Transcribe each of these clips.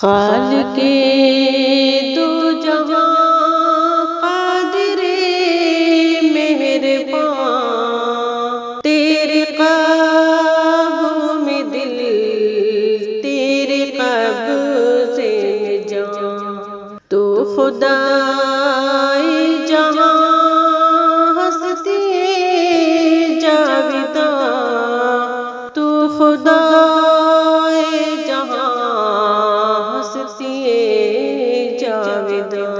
خالق دو جہاں قادر مہرباں، تیرے قابو میں دل، تیرے قبضے میں جان، تو خدائے جہاں ہستی جاویداں، تو خدائے جہاں ہستی جاویداں،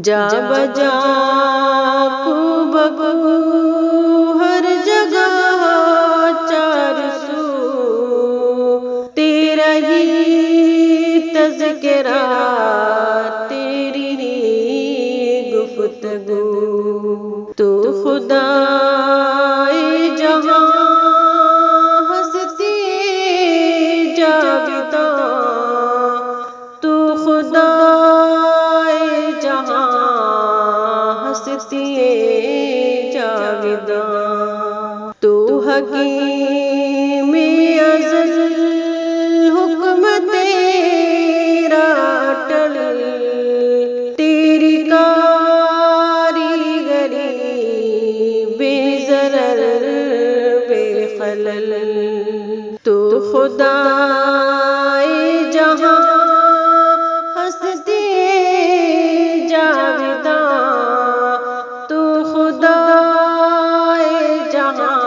جا بجا کو بگو ہر جگہ چار سو، تیرا ہی تذکرہ، تیری ہی گفتگو، تو خدائے جہاں ہستی جاویداں، تو خدائے جہاں ہستی جاویداں، تو حکیم ازل، حکم تیرا اٹل، تیری کاریگری بے ضرر بے خلل، تو خدائے جہاں ہستی جاویداں، تو خدائے جہاں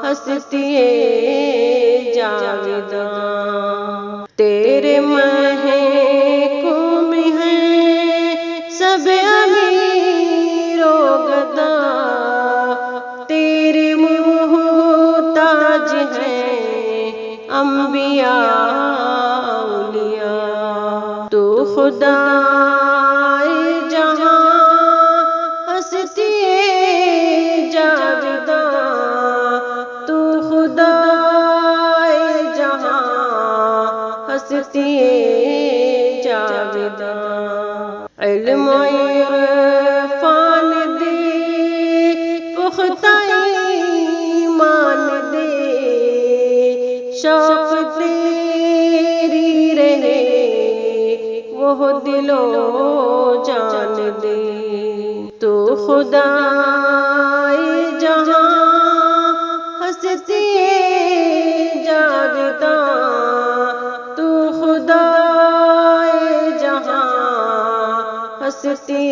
ہستی جاویداں، تیرے محکوم ہیں سب امیر و گدا، تیرے محتاج ہیں انبیاء اولیاء، تو خدائے جہاں ہستی جاویداں، تو خدائے جہاں ہستی جاویداں، علم و عرفان دے، پختہ ایمان دے، شوق تیری رہے وہ دل و جان دے، تو خدائے جہاں ہستی جاویداں، تو خدائے جہاں ہستی